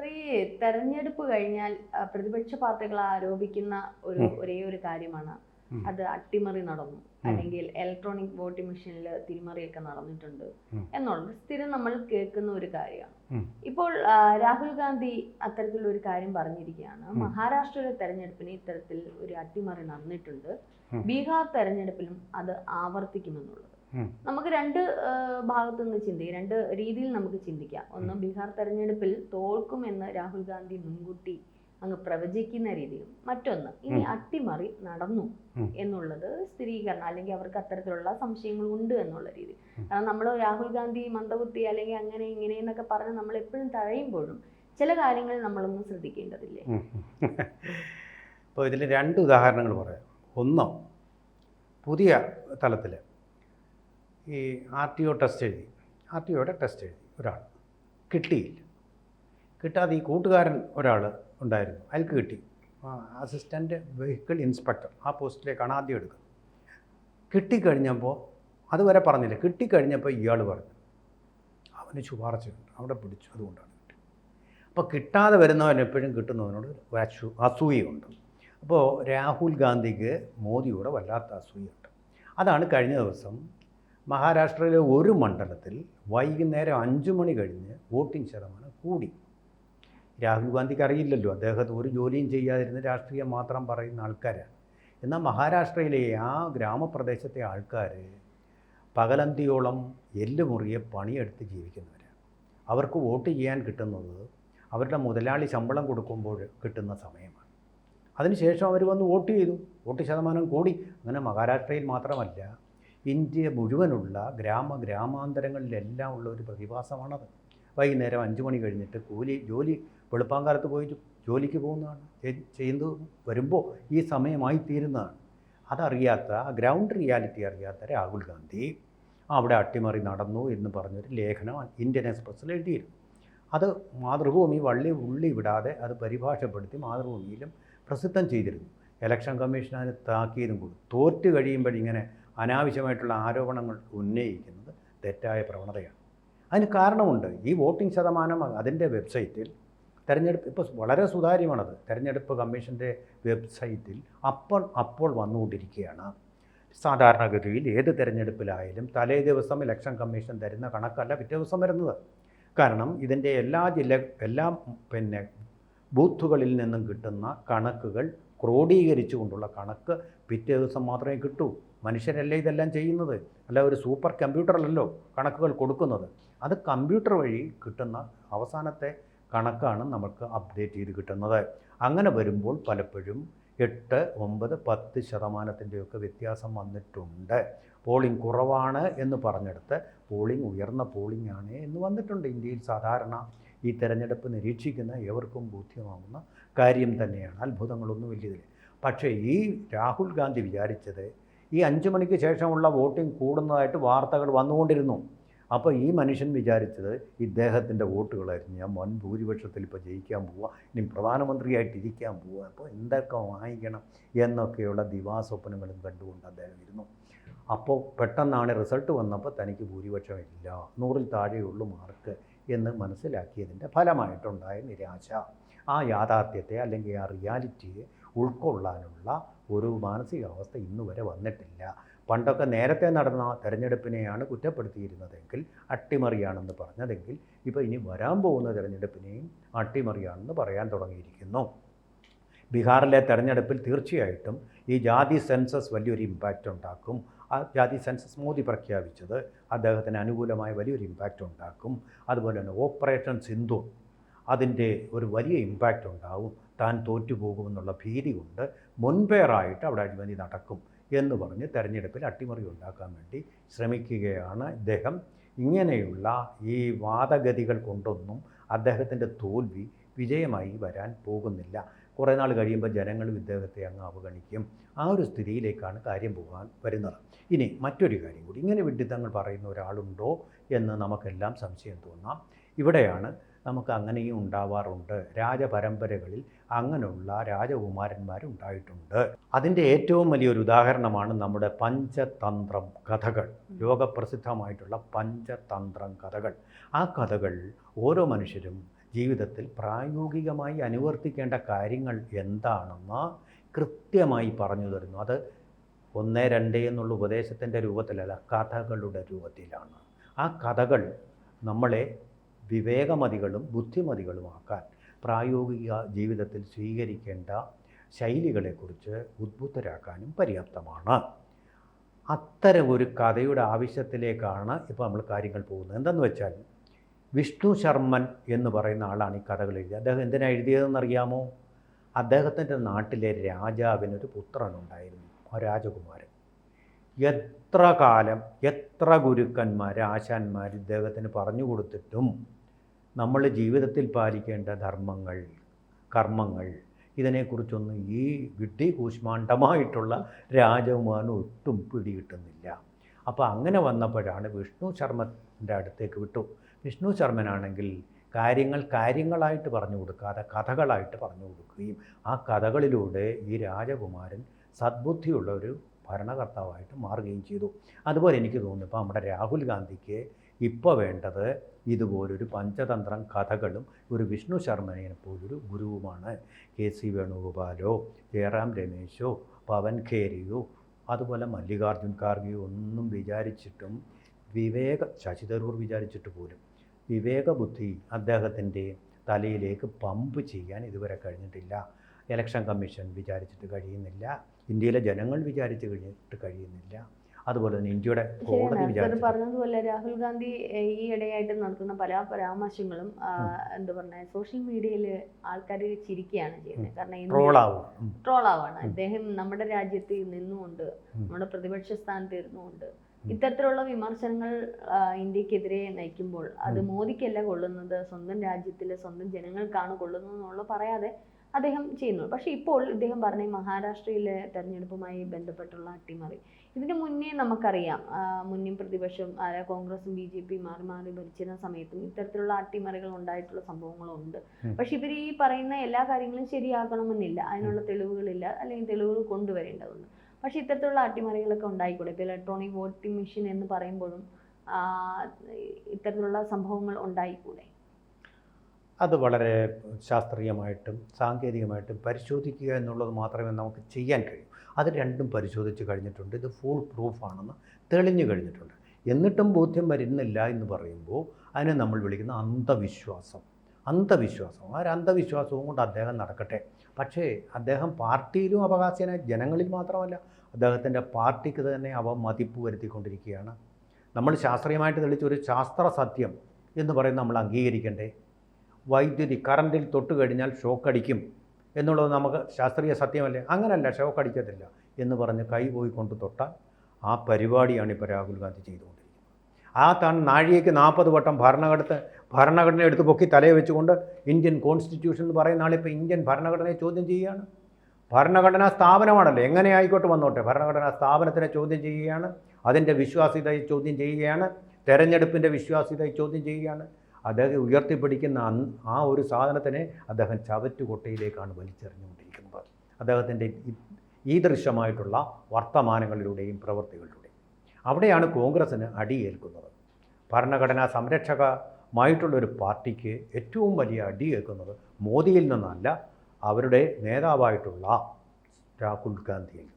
ഈ തെരഞ്ഞെടുപ്പ് കഴിഞ്ഞാൽ പ്രതിപക്ഷ പാർട്ടികൾ ആരോപിക്കുന്ന ഒരേ ഒരു കാര്യമാണ് അത് അട്ടിമറി നടന്നു, അല്ലെങ്കിൽ ഇലക്ട്രോണിക് വോട്ടിംഗ് മെഷീനിൽ തിരിമറിയൊക്കെ നടന്നിട്ടുണ്ട് എന്നുള്ളത് സ്ഥിരം നമ്മൾ കേൾക്കുന്ന ഒരു കാര്യമാണ്. ഇപ്പോൾ രാഹുൽ ഗാന്ധി അത്തരത്തിലുള്ള ഒരു കാര്യം പറഞ്ഞിരിക്കുകയാണ്. മഹാരാഷ്ട്രയിലെ തെരഞ്ഞെടുപ്പിന് ഇത്തരത്തിൽ ഒരു അട്ടിമറി നടന്നിട്ടുണ്ട്, ബീഹാർ തെരഞ്ഞെടുപ്പിലും അത് ആവർത്തിക്കുമെന്നുള്ളത്. നമുക്ക് രണ്ട് ഭാഗത്തു നിന്ന് ചിന്തിക്കാം, രണ്ട് രീതിയിൽ നമുക്ക് ചിന്തിക്കാം. ഒന്ന്, ബീഹാർ തെരഞ്ഞെടുപ്പിൽ തോൽക്കുമെന്ന് രാഹുൽ ഗാന്ധി മുൻകൂട്ടി അങ്ങ് പ്രവചിക്കുന്ന രീതിയും. മറ്റൊന്ന്, ഇനി അട്ടിമറി നടന്നു എന്നുള്ളത് സ്ഥിരീകരണം, അല്ലെങ്കിൽ അവർക്ക് അത്തരത്തിലുള്ള സംശയങ്ങൾ ഉണ്ട് എന്നുള്ള രീതി. കാരണം നമ്മൾ രാഹുൽ ഗാന്ധി മന്ദബുദ്ധി അല്ലെങ്കിൽ അങ്ങനെ ഇങ്ങനെ എന്നൊക്കെ പറഞ്ഞ് നമ്മൾ എപ്പോഴും തഴയുമ്പോഴും ചില കാര്യങ്ങൾ നമ്മളൊന്നും ശ്രദ്ധിക്കേണ്ടതില്ലേ? അപ്പോൾ ഇതിൽ രണ്ട് ഉദാഹരണങ്ങൾ പറയാം. ഒന്ന്, പുതിയ തലത്തിൽ ഈ RTO ടെസ്റ്റ് എഴുതി, RTOയുടെ ടെസ്റ്റ് എഴുതി ഒരാൾ, കിട്ടിയില്ല. കിട്ടാതെ ഈ കൂട്ടുകാരൻ ഒരാൾ ഉണ്ടായിരുന്നു, അയാൾക്ക് കിട്ടി. അസിസ്റ്റൻ്റ് വെഹിക്കിൾ ഇൻസ്പെക്ടർ ആ പോസ്റ്റിലേക്കാണ് ആദ്യം എടുക്കുന്നത്. കിട്ടിക്കഴിഞ്ഞപ്പോൾ അതുവരെ പറഞ്ഞില്ല, കിട്ടിക്കഴിഞ്ഞപ്പോൾ ഇയാൾ പറഞ്ഞു അവന് ശുപാർശയുണ്ട്, അവിടെ പിടിച്ചു, അതുകൊണ്ടാണ് കിട്ടി. അപ്പോൾ കിട്ടാതെ വരുന്നവൻ എപ്പോഴും കിട്ടുന്നവനോട് അസൂയുണ്ട്. അപ്പോൾ രാഹുൽ ഗാന്ധിക്ക് മോദിയോട് വല്ലാത്ത അസൂയുണ്ട്. അതാണ് കഴിഞ്ഞ ദിവസം മഹാരാഷ്ട്രയിലെ ഒരു മണ്ഡലത്തിൽ വൈകുന്നേരം 5 മണി കഴിഞ്ഞ് വോട്ടിംഗ് ശതമാനം കൂടി. രാഹുൽ ഗാന്ധിക്ക് അറിയില്ലല്ലോ, അദ്ദേഹം ഒരു ജോലിയും ചെയ്യാതിരുന്ന് രാഷ്ട്രീയം മാത്രം പറയുന്ന ആൾക്കാരാണ്. എന്നാൽ മഹാരാഷ്ട്രയിലെ ആ ഗ്രാമപ്രദേശത്തെ ആൾക്കാർ പകലന്തിയോളം എല്ലുമുറിയെ പണിയെടുത്ത് ജീവിക്കുന്നവരാണ്. അവർക്ക് വോട്ട് ചെയ്യാൻ കിട്ടുന്നത് അവരുടെ മുതലാളി ശമ്പളം കൊടുക്കുമ്പോൾ കിട്ടുന്ന സമയമാണ്. അതിനുശേഷം അവർ വന്ന് വോട്ട് ചെയ്തു, വോട്ട് ശതമാനം കൂടി. അങ്ങനെ മഹാരാഷ്ട്രയിൽ മാത്രമല്ല, ഇന്ത്യ മുഴുവനുള്ള ഗ്രാമാന്തരങ്ങളിലെല്ലാം ഉള്ള ഒരു പ്രതിഭാസമാണത്. വൈകുന്നേരം 5 മണി കഴിഞ്ഞിട്ട് ജോലി വെളുപ്പാങ്കാലത്ത് പോയി ജോലിക്ക് പോകുന്നതാണ്, ചെയ്യുന്നത് വരുമ്പോൾ ഈ സമയമായി തീരുന്നതാണ്. അതറിയാത്ത, ഗ്രൗണ്ട് റിയാലിറ്റി അറിയാത്ത രാഹുൽ ഗാന്ധി അവിടെ അട്ടിമറി നടന്നു എന്ന് പറഞ്ഞൊരു ലേഖനം ഇന്ത്യൻ എക്സ്പ്രസ്സിൽ എഴുതിയിരുന്നു. അത് മാതൃഭൂമി ഉള്ളി വിടാതെ അത് പരിഭാഷപ്പെടുത്തി മാതൃഭൂമിയിലും പ്രസിദ്ധം ചെയ്തിരുന്നു. ഇലക്ഷൻ കമ്മീഷൻ അതിന് താക്കീതും കൊടുത്തു. തോറ്റ് കഴിയുമ്പോഴിങ്ങനെ അനാവശ്യമായിട്ടുള്ള ആരോപണങ്ങൾ ഉന്നയിക്കുന്നത് തെറ്റായ പ്രവണതയാണ്. അതിന് കാരണമുണ്ട്. ഈ വോട്ടിംഗ് ശതമാനം അതിൻ്റെ വെബ്സൈറ്റിൽ തെരഞ്ഞെടുപ്പ് ഇപ്പോൾ വളരെ സുതാര്യമാണത്. തെരഞ്ഞെടുപ്പ് കമ്മീഷൻ്റെ വെബ്സൈറ്റിൽ അപ്പോൾ വന്നുകൊണ്ടിരിക്കുകയാണ്. സാധാരണഗതിയിൽ ഏത് തെരഞ്ഞെടുപ്പിലായാലും തലേ ദിവസം ഇലക്ഷൻ കമ്മീഷൻ തരുന്ന കണക്കല്ല പിറ്റേ ദിവസം വരുന്നത്. കാരണം ഇതിൻ്റെ എല്ലാ ബൂത്തുകളിൽ നിന്നും കിട്ടുന്ന കണക്കുകൾ ക്രോഡീകരിച്ചുകൊണ്ടുള്ള കണക്ക് പിറ്റേ ദിവസം മാത്രമേ കിട്ടൂ. മനുഷ്യരല്ലേ ഇതെല്ലാം ചെയ്യുന്നത്, അല്ല ഒരു സൂപ്പർ കമ്പ്യൂട്ടറിലല്ലോ കണക്കുകൾ കൊടുക്കുന്നത്. അത് കമ്പ്യൂട്ടർ വഴി കിട്ടുന്ന അവസാനത്തെ കണക്കാണ് നമുക്ക് അപ്ഡേറ്റ് ചെയ്ത് കിട്ടുന്നത്. അങ്ങനെ വരുമ്പോൾ പലപ്പോഴും 8, 9, 10% വ്യത്യാസം വന്നിട്ടുണ്ട്. പോളിംഗ് കുറവാണ് എന്ന് പറഞ്ഞെടുത്ത് പോളിംഗ് ഉയർന്ന പോളിംഗ് ആണ് എന്ന് വന്നിട്ടുണ്ട്. ഇന്ത്യയിൽ സാധാരണ ഈ തെരഞ്ഞെടുപ്പ് നിരീക്ഷിക്കുന്ന ഏവർക്കും ബോധ്യമാകുന്ന കാര്യം തന്നെയാണ്. അത്ഭുതങ്ങളൊന്നുമില്ല ഇതിൽ. പക്ഷേ ഈ രാഹുൽ ഗാന്ധി വിചാരിച്ചത് ഈ 5 മണിക്ക് ശേഷമുള്ള വോട്ടിംഗ് കൂടുന്നതായിട്ട് വാർത്തകൾ വന്നുകൊണ്ടിരുന്നു. അപ്പോൾ ഈ മനുഷ്യൻ വിചാരിച്ചത് ഇദ്ദേഹത്തിൻ്റെ വോട്ടുകളായിരുന്നു, ഞാൻ വൻ ഭൂരിപക്ഷത്തിൽ ഇപ്പോൾ ജയിക്കാൻ പോവുക, ഇനി പ്രധാനമന്ത്രിയായിട്ടിരിക്കാൻ പോവുക, അപ്പോൾ എന്തൊക്കെ വാങ്ങിക്കണം എന്നൊക്കെയുള്ള ദിവാസ്വപ്നങ്ങളും കണ്ടുകൊണ്ട് അദ്ദേഹം ഇരുന്നു. അപ്പോൾ പെട്ടെന്നാണ് റിസൾട്ട് വന്നപ്പോൾ തനിക്ക് ഭൂരിപക്ഷമില്ല, 100-ൽ താഴെയുള്ളൂ മാർക്ക് എന്ന് മനസ്സിലാക്കിയതിൻ്റെ ഫലമായിട്ടുണ്ടായ നിരാശ. ആ യാഥാർത്ഥ്യത്തെ അല്ലെങ്കിൽ ആ റിയാലിറ്റിയെ ഉൾക്കൊള്ളാനുള്ള ഒരു മാനസികാവസ്ഥ ഇന്നുവരെ വന്നിട്ടില്ല. പണ്ടൊക്കെ നേരത്തെ നടന്ന തെരഞ്ഞെടുപ്പിനെയാണ് കുറ്റപ്പെടുത്തിയിരുന്നതെങ്കിൽ, അട്ടിമറിയാണെന്ന് പറഞ്ഞതെങ്കിൽ, ഇപ്പോൾ ഇനി വരാൻ പോകുന്ന തെരഞ്ഞെടുപ്പിനെയും അട്ടിമറിയാണെന്ന് പറയാൻ തുടങ്ങിയിരിക്കുന്നു. ബീഹാറിലെ തെരഞ്ഞെടുപ്പിൽ തീർച്ചയായിട്ടും ഈ ജാതി സെൻസസ് വലിയൊരു ഇമ്പാക്റ്റ് ഉണ്ടാക്കും. ആ ജാതി സെൻസസ് മോദി പ്രഖ്യാപിച്ചത് അദ്ദേഹത്തിന് അനുകൂലമായ വലിയൊരു ഇമ്പാക്റ്റ് ഉണ്ടാക്കും. അതുപോലെ തന്നെ ഓപ്പറേഷൻ സിന്ദൂർ, അതിൻ്റെ ഒരു വലിയ ഇമ്പാക്റ്റ് ഉണ്ടാവും. താൻ തോറ്റുപോകുമെന്നുള്ള ഭീതി കൊണ്ട് മുൻപേറായിട്ട് അവിടെ അഴിമതി നടക്കും എന്ന് പറഞ്ഞ് തെരഞ്ഞെടുപ്പിൽ അട്ടിമറി ഉണ്ടാക്കാൻ വേണ്ടി ശ്രമിക്കുകയാണ് ഇദ്ദേഹം. ഇങ്ങനെയുള്ള ഈ വാദഗതികൾ കൊണ്ടൊന്നും അദ്ദേഹത്തിൻ്റെ തോൽവി വിജയമായി വരാൻ പോകുന്നില്ല. കുറേ നാൾ കഴിയുമ്പോൾ ജനങ്ങളും ഇദ്ദേഹത്തെ അങ്ങ് അവഗണിക്കും. ആ ഒരു സ്ഥിതിയിലേക്കാണ് കാര്യം പോകാൻ വരുന്നത്. ഇനി മറ്റൊരു കാര്യം കൂടി, ഇങ്ങനെ വിഡ്ഢിത്തങ്ങൾ പറയുന്ന ഒരാളുണ്ടോ എന്ന് നമുക്കെല്ലാം സംശയം തോന്നാം. ഇവിടെയാണ് നമുക്ക് അങ്ങനെയും ഉണ്ടാവാറുണ്ട്. രാജപരമ്പരകളിൽ അങ്ങനെയുള്ള രാജകുമാരന്മാരുണ്ടായിട്ടുണ്ട്. അതിൻ്റെ ഏറ്റവും വലിയൊരു ഉദാഹരണമാണ് നമ്മുടെ പഞ്ചതന്ത്രം കഥകൾ, ലോകപ്രസിദ്ധമായിട്ടുള്ള പഞ്ചതന്ത്രം കഥകൾ. ആ കഥകൾ ഓരോ മനുഷ്യരും ജീവിതത്തിൽ പ്രായോഗികമായി അനുവർത്തിക്കേണ്ട കാര്യങ്ങൾ എന്താണെന്ന് കൃത്യമായി പറഞ്ഞു തരുന്നു. അത് 1, 2 എന്നുള്ള ഉപദേശത്തിൻ്റെ രൂപത്തിലല്ല, കഥകളുടെ രൂപത്തിലാണ്. ആ കഥകൾ നമ്മളെ വിവേകമതികളും ബുദ്ധിമതികളുമാക്കാൻ പ്രായോഗിക ജീവിതത്തിൽ സ്വീകരിക്കേണ്ട ശൈലികളെക്കുറിച്ച് ഉദ്ബുദ്ധരാക്കാനും പര്യാപ്തമാണ്. അത്തരം ഒരു കഥയുടെ ആവശ്യത്തിലേക്കാണ് ഇപ്പോൾ നമ്മൾ കാര്യങ്ങൾ പോകുന്നത്. എന്തെന്ന് വെച്ചാൽ, വിഷ്ണു ശർമ്മൻ എന്ന് പറയുന്ന ആളാണ് ഈ കഥകൾ എഴുതിയത്. അദ്ദേഹം എന്തിനാണ് എഴുതിയതെന്നറിയാമോ? അദ്ദേഹത്തിൻ്റെ നാട്ടിലെ രാജാവിനൊരു പുത്രനുണ്ടായിരുന്നു, ആ രാജകുമാരൻ. എത്ര കാലം, എത്ര ഗുരുക്കന്മാർ, ആശാന്മാർ ഇദ്ദേഹത്തിന് പറഞ്ഞു കൊടുത്തിട്ടും നമ്മൾ ജീവിതത്തിൽ പാലിക്കേണ്ട ധർമ്മങ്ങൾ, കർമ്മങ്ങൾ, ഇതിനെക്കുറിച്ചൊന്നും ഈ വിഡ്ഢി കൂശ്മാണ്ഡമായിട്ടുള്ള രാജകുമാരന് ഒട്ടും പിടികിട്ടുന്നില്ല. അപ്പോൾ അങ്ങനെ വന്നപ്പോഴാണ് വിഷ്ണു ശർമ്മൻ്റെ അടുത്തേക്ക് വിട്ടു. വിഷ്ണു ശർമ്മനാണെങ്കിൽ കാര്യങ്ങളായിട്ട് പറഞ്ഞു കൊടുക്കാതെ കഥകളായിട്ട് പറഞ്ഞു കൊടുക്കുകയും ആ കഥകളിലൂടെ ഈ രാജകുമാരൻ സദ്ബുദ്ധിയുള്ള ഒരു ഭരണകർത്താവായിട്ട് മാറുകയും ചെയ്തു. അതുപോലെ എനിക്ക് തോന്നുന്നു ഇപ്പോൾ നമ്മുടെ രാഹുൽ ഗാന്ധിക്ക് ഇപ്പോൾ വേണ്ടത് ഇതുപോലൊരു പഞ്ചതന്ത്രം കഥകളും ഒരു വിഷ്ണു ശർമ്മനെ പോലൊരു ഗുരുവുമാണ്. KC വേണുഗോപാലോ ജയറാം രമേശോ പവൻ ഖേരിയോ അതുപോലെ മല്ലികാർജുൻ ഖാർഗെയോ ഒന്നും വിചാരിച്ചിട്ടും ശശി തരൂർ വിചാരിച്ചിട്ട് പോലും വിവേകബുദ്ധി അദ്ദേഹത്തിൻ്റെ തലയിലേക്ക് പമ്പ് ചെയ്യാൻ ഇതുവരെ കഴിഞ്ഞിട്ടില്ല. ഇലക്ഷൻ കമ്മീഷൻ വിചാരിച്ചിട്ട് കഴിയുന്നില്ല, ഇന്ത്യയിലെ ജനങ്ങൾ വിചാരിച്ച് കഴിഞ്ഞിട്ട് കഴിയുന്നില്ല, അതുപോലെ തന്നെ ഇന്ത്യയുടെ കോടതി വിചാരിച്ചു. പറഞ്ഞതുപോലെ രാഹുൽ ഗാന്ധി ഈ ഇടയായിട്ട് നടത്തുന്ന പല പരാമർശങ്ങളും എന്താ പറഞ്ഞ സോഷ്യൽ മീഡിയയിൽ ആൾക്കാർ ചിരിക്കുകയാണ് ചെയ്യുന്നത്. കാരണം ട്രോളാവാണ്. അദ്ദേഹം നമ്മുടെ രാജ്യത്ത് നിന്നുകൊണ്ട്, നമ്മുടെ പ്രതിപക്ഷ സ്ഥാനത്ത് ഇരുന്നുകൊണ്ട് ഇത്തരത്തിലുള്ള വിമർശനങ്ങൾ ഇന്ത്യക്കെതിരെ നയിക്കുമ്പോൾ അത് മോദിക്കല്ല കൊള്ളുന്നത്, സ്വന്തം രാജ്യത്തിലെ സ്വന്തം ജനങ്ങൾക്കാണ് കൊള്ളുന്നത് എന്നുള്ള പറയാതെ അദ്ദേഹം ചെയ്യുന്നു. പക്ഷേ ഇപ്പോൾ ഇദ്ദേഹം പറഞ്ഞ മഹാരാഷ്ട്രയിലെ തെരഞ്ഞെടുപ്പുമായി ബന്ധപ്പെട്ടുള്ള അട്ടിമറി, ഇതിനു മുന്നേ നമുക്കറിയാം, മുന്നേ പ്രതിപക്ഷം കോൺഗ്രസും BJP മാറി മാറി ഭരിച്ചിരുന്ന സമയത്തും ഇത്തരത്തിലുള്ള അട്ടിമറികൾ ഉണ്ടായിട്ടുള്ള സംഭവങ്ങളുണ്ട്. പക്ഷെ ഇവർ ഈ പറയുന്ന എല്ലാ കാര്യങ്ങളും ശരിയാക്കണമെന്നില്ല, അതിനുള്ള തെളിവുകളില്ല, അല്ലെങ്കിൽ തെളിവുകൾ കൊണ്ടുവരേണ്ടതുണ്ട്. പക്ഷേ ഇത്തരത്തിലുള്ള അട്ടിമറികളൊക്കെ ഉണ്ടായിക്കൂടെ? ഇപ്പോൾ ഇലക്ട്രോണിക് വോട്ടിംഗ് മെഷീൻ എന്ന് പറയുമ്പോഴും ഇത്തരത്തിലുള്ള സംഭവങ്ങൾ ഉണ്ടായിക്കൂടെ? അത് വളരെ ശാസ്ത്രീയമായിട്ടും സാങ്കേതികമായിട്ടും പരിശോധിക്കുക എന്നുള്ളത് മാത്രമേ നമുക്ക് ചെയ്യാൻ കഴിയൂ. അത് രണ്ടും പരിശോധിച്ച് കഴിഞ്ഞിട്ടുണ്ട്. ഇത് ഫുൾ പ്രൂഫാണെന്ന് തെളിഞ്ഞു കഴിഞ്ഞിട്ടുണ്ട്. എന്നിട്ടും ബോധ്യം വരുന്നില്ല എന്ന് പറയുമ്പോൾ അതിനെ നമ്മൾ വിളിക്കുന്ന അന്ധവിശ്വാസം. ആ ഒരു അന്ധവിശ്വാസവും കൊണ്ട് അദ്ദേഹം നടക്കട്ടെ. പക്ഷേ അദ്ദേഹം പാർട്ടിയിലും അവകാശനായി, ജനങ്ങളിൽ മാത്രമല്ല അദ്ദേഹത്തിൻ്റെ പാർട്ടിക്ക് തന്നെ മതിപ്പ് വരുത്തിക്കൊണ്ടിരിക്കുകയാണ്. നമ്മൾ ശാസ്ത്രീയമായിട്ട് തെളിയിച്ച ഒരു ശാസ്ത്ര സത്യം എന്ന് പറയുന്നത് നമ്മൾ അംഗീകരിക്കണ്ടേ? വൈദ്യുതി കറണ്ടിൽ തൊട്ട് കഴിഞ്ഞാൽ ഷോക്ക് അടിക്കും എന്നുള്ളത് നമുക്ക് ശാസ്ത്രീയ സത്യമല്ലേ? അങ്ങനല്ല, ഷോക്ക് അടിക്കത്തില്ല എന്ന് പറഞ്ഞ് കൈ പോയി കൊണ്ട് തൊട്ടാൽ ആ പരിപാടിയാണ് ഇപ്പോൾ രാഹുൽ ഗാന്ധി ചെയ്തുകൊണ്ടിരിക്കുന്നത്. നാഴികയ്ക്ക് 40 വട്ടം ഭരണഘടന എടുത്ത് പൊക്കി തലയെ വെച്ചുകൊണ്ട് ഇന്ത്യൻ കോൺസ്റ്റിറ്റ്യൂഷൻ എന്ന് പറയുന്ന ആളിപ്പോൾ ഇന്ത്യൻ ഭരണഘടനയെ ചോദ്യം ചെയ്യുകയാണ്. ഭരണഘടനാ സ്ഥാപനമാണല്ലോ, എങ്ങനെ ആയിക്കോട്ട് വന്നോട്ടെ, ഭരണഘടനാ സ്ഥാപനത്തിനെ ചോദ്യം ചെയ്യുകയാണ്, അതിൻ്റെ വിശ്വാസ്യതയെ ചോദ്യം ചെയ്യുകയാണ്, തെരഞ്ഞെടുപ്പിൻ്റെ വിശ്വാസ്യതയെ ചോദ്യം ചെയ്യുകയാണ്. അദ്ദേഹം ഉയർത്തിപ്പിടിക്കുന്ന ആ ഒരു സാധനത്തിനെ അദ്ദേഹം ചവറ്റുകൊട്ടയിലേക്കാണ് വലിച്ചെറിഞ്ഞുകൊണ്ടിരിക്കുന്നത്. അദ്ദേഹത്തിൻ്റെ ഈദൃശമായിട്ടുള്ള വർത്തമാനങ്ങളിലൂടെയും പ്രവൃത്തികളിലൂടെയും അവിടെയാണ് കോൺഗ്രസ്സിന് അടിയേൽക്കുന്നത്. ഭരണഘടനാ സംരക്ഷകമായിട്ടുള്ളൊരു പാർട്ടിക്ക് ഏറ്റവും വലിയ അടിയേൽക്കുന്നത് മോദിയിൽ നിന്നല്ല, അവരുടെ നേതാവായിട്ടുള്ള രാഹുൽ ഗാന്ധിയിൽ.